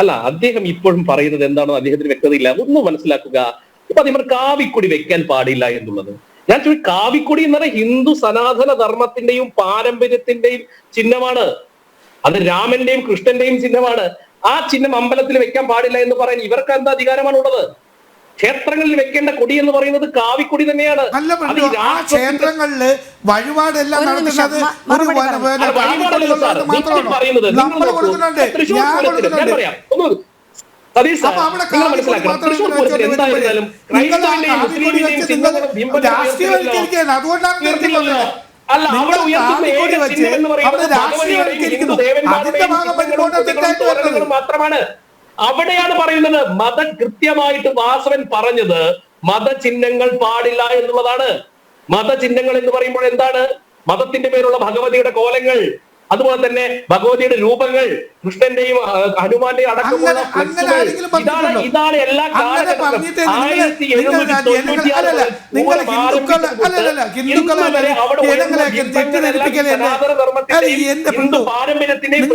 അല്ല, അദ്ദേഹം ഇപ്പോഴും പറയുന്നത് എന്താണോ അദ്ദേഹത്തിന് വ്യക്തതയില്ല. അതൊന്നും മനസ്സിലാക്കുക. ഇപ്പൊ അദ്ദേഹം കാവിക്കൊടി വെക്കാൻ പാടില്ല എന്നുള്ളത്. ഞാൻ ചോദിക്കും, കാവിക്കൊടി എന്ന് പറഞ്ഞാൽ ഹിന്ദു സനാതന ധർമ്മത്തിന്റെയും പാരമ്പര്യത്തിന്റെയും ചിഹ്നമാണ്. അത് രാമന്റെയും കൃഷ്ണന്റെയും ചിഹ്നമാണ്. ആ ചിഹ്നം അമ്പലത്തിൽ വെക്കാൻ പാടില്ല എന്ന് പറയാൻ ഇവർക്ക് എന്താ അധികാരമാണുള്ളത്? ക്ഷേത്രങ്ങളിൽ വെക്കേണ്ട കൊടി എന്ന് പറയുന്നത് കാവിക്കൊടി തന്നെയാണ്. ആ ക്ഷേത്രങ്ങളില് വഴിപാടെല്ലാം നടത്തുന്നത് അല്ല, അവിടെ മാത്രമാണ്. അവിടെയാണ് പറയുന്നത് കൃത്യമായിട്ട് വാസവൻ പറഞ്ഞത് മതചിഹ്നങ്ങൾ പാടില്ല എന്നുള്ളതാണ്. മതചിഹ്നങ്ങൾ എന്ന് പറയുമ്പോൾ എന്താണ്? മതത്തിന്റെ പേരുള്ള ഭഗവതിയുടെ കോലങ്ങൾ, അതുപോലെ തന്നെ ഭഗവതിയുടെ രൂപങ്ങൾ, കൃഷ്ണന്റെയും ഹനുമാന്റെയും അടക്കമുള്ള ഇതാണ് എല്ലാ കാലഘട്ടത്തിലും. 1777 ഹിന്ദു പാരമ്പര്യത്തിന്റെയും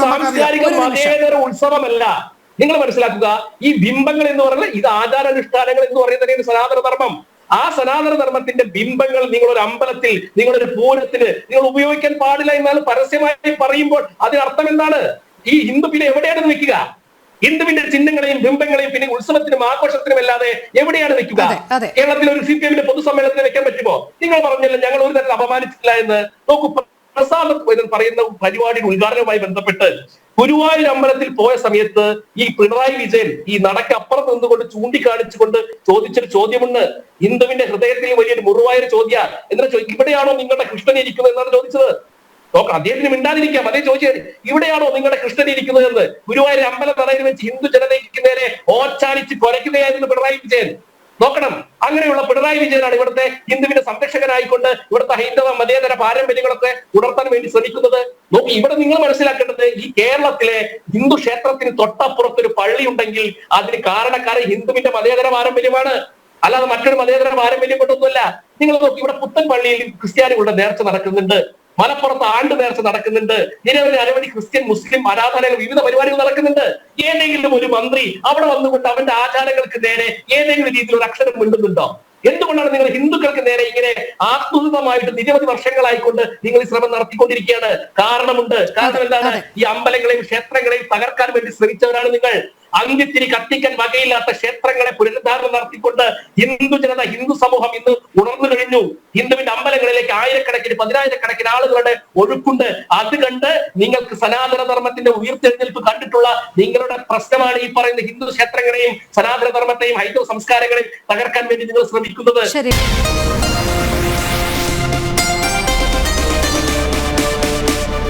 സാംസ്കാരിക മതേതര ഉത്സവമല്ല. നിങ്ങൾ മനസ്സിലാക്കുക, ഈ ബിംബങ്ങൾ എന്ന് പറയുന്നത് ഇത് ആചാരാനുഷ്ഠാനങ്ങൾ എന്ന് പറയുന്നത് സനാതന ധർമ്മം. ആ സനാതന ധർമ്മത്തിന്റെ ബിംബങ്ങൾ നിങ്ങൾ ഒരു അമ്പലത്തിൽ, നിങ്ങളൊരു പൂരത്തിന് നിങ്ങൾ ഉപയോഗിക്കാൻ പാടില്ല എന്നാണ് പരസ്യമായി പറയുമ്പോൾ അതിനർത്ഥം എന്താണ്? ഈ ഹിന്ദു പിന്നെ എവിടെയാണ് വെക്കുക? ഹിന്ദുവിന്റെ ചിഹ്നങ്ങളെയും ബിംബങ്ങളെയും പിന്നെ ഉത്സവത്തിനും ആഘോഷത്തിനും അല്ലാതെ എവിടെയാണ് വെക്കുക? കേരളത്തിൽ ഒരു CPM പൊതുസമ്മേളനത്തിന് വെക്കാൻ പറ്റുമോ? നിങ്ങൾ പറഞ്ഞല്ലോ ഞങ്ങൾ ഒരു തരത്തിൽ അപമാനിച്ചിട്ടില്ല എന്ന്. നോക്കൂ, പ്രസാദം പറയുന്ന പരിപാടിയുടെ ഉദ്ഘാടനവുമായി ബന്ധപ്പെട്ട് ഗുരുവായൂർ അമ്പലത്തിൽ പോയ സമയത്ത് ഈ പിണറായി വിജയൻ ഈ നടക്കപ്പുറം നിന്നുകൊണ്ട് ചൂണ്ടിക്കാണിച്ചുകൊണ്ട് ചോദിച്ചൊരു ചോദ്യമുണ്ട്. ഹിന്ദുവിന്റെ ഹൃദയത്തിൽ വലിയൊരു മുറിവായൊരു ചോദ്യ. എന്താ ഇവിടെയാണോ നിങ്ങളുടെ കൃഷ്ണൻ ഇരിക്കുന്നത് എന്നാണ് ചോദിച്ചത്. നോക്കാം, അദ്ദേഹത്തിന് മിണ്ടാതിരിക്കാം. അതേ ചോദിച്ചത്, ഇവിടെയാണോ നിങ്ങളുടെ കൃഷ്ണൻ ഇരിക്കുന്നത് എന്ന്. ഗുരുവായൂർ അമ്പലം നടയിൽ വെച്ച് ഹിന്ദു ജനതയ്ക്ക് നേരെ ഓച്ചാനിച്ച് കൊലയ്ക്കുകയായിരുന്നു പിണറായി വിജയൻ. നോക്കണം, അങ്ങനെയുള്ള പിണറായി വിജയനാണ് ഇവിടുത്തെ ഹിന്ദുവിന്റെ സംരക്ഷകനായിക്കൊണ്ട് ഇവിടുത്തെ ഹൈന്ദവ മതേതര പാരമ്പര്യങ്ങളൊക്കെ ഉണർത്താൻ വേണ്ടി ശ്രമിക്കുന്നത്. നോക്കി, ഇവിടെ നിങ്ങൾ മനസ്സിലാക്കേണ്ടത് ഈ കേരളത്തിലെ ഹിന്ദു ക്ഷേത്രത്തിന് തൊട്ടപ്പുറത്തൊരു പള്ളി ഉണ്ടെങ്കിൽ അതിന് കാരണക്കാരൻ ഹിന്ദുവിന്റെ മതേതര പാരമ്പര്യമാണ്, അല്ലാതെ മറ്റൊരു മതേതര പാരമ്പര്യം കൊണ്ടൊന്നുമല്ല. നിങ്ങൾ നോക്കി, ഇവിടെ പുത്തൻ പള്ളിയിൽ ക്രിസ്ത്യാനികളുടെ നേർച്ച നടക്കുന്നുണ്ട്, മലപ്പുറത്ത് ആണ്ട് നേർച്ച നടക്കുന്നുണ്ട്, അനവധി ക്രിസ്ത്യൻ മുസ്ലിം ആരാധനകൾ വിവിധ പരിപാടികൾ നടക്കുന്നുണ്ട്. ഏതെങ്കിലും ഒരു മന്ത്രി അവിടെ വന്നുകൊണ്ട് അവന്റെ ആചാരങ്ങൾക്ക് നേരെ ഏതെങ്കിലും രീതിയിൽ ഒരു അക്ഷരം മിണ്ടുന്നുണ്ടോ? എന്തുകൊണ്ടാണ് നിങ്ങൾ ഹിന്ദുക്കൾക്ക് നേരെ ഇങ്ങനെ ആത്മീയമായിട്ട് നിരവധി വർഷങ്ങളായിക്കൊണ്ട് നിങ്ങൾ ഈ ശ്രമം നടത്തിക്കൊണ്ടിരിക്കുകയാണ്? കാരണമുണ്ട്. കാരണം എന്താണ്? ഈ അമ്പലങ്ങളെയും ക്ഷേത്രങ്ങളെയും തകർക്കാൻ വേണ്ടി ശ്രമിച്ചവരാണ് നിങ്ങൾ. അന്ത്യത്തിരി കത്തിക്കാൻ വകയില്ലാത്ത ക്ഷേത്രങ്ങളെ പുനരുദ്ധാരണം നടത്തിക്കൊണ്ട് ഹിന്ദു ജനത, ഹിന്ദു സമൂഹം ഇന്ന് ഉണർന്നു കഴിഞ്ഞു. ഹിന്ദുവിന്റെ അമ്പലങ്ങളിലേക്ക് ആയിരക്കണക്കിന് പതിനായിരക്കണക്കിന് ആളുകളുടെ ഒഴുക്കുണ്ട്. അത് കണ്ട് നിങ്ങൾക്ക് സനാതന ധർമ്മത്തിന്റെ ഉയർത്തെഴുന്നേൽപ്പ് കണ്ടിട്ടുള്ള നിങ്ങളുടെ പ്രശ്നമാണ് ഈ പറയുന്ന ഹിന്ദു ക്ഷേത്രങ്ങളെയും സനാതന ധർമ്മത്തെയും ഹൈന്ദവ സംസ്കാരങ്ങളെയും തകർക്കാൻ വേണ്ടി നിങ്ങൾ ശ്രമിക്കുന്നത്.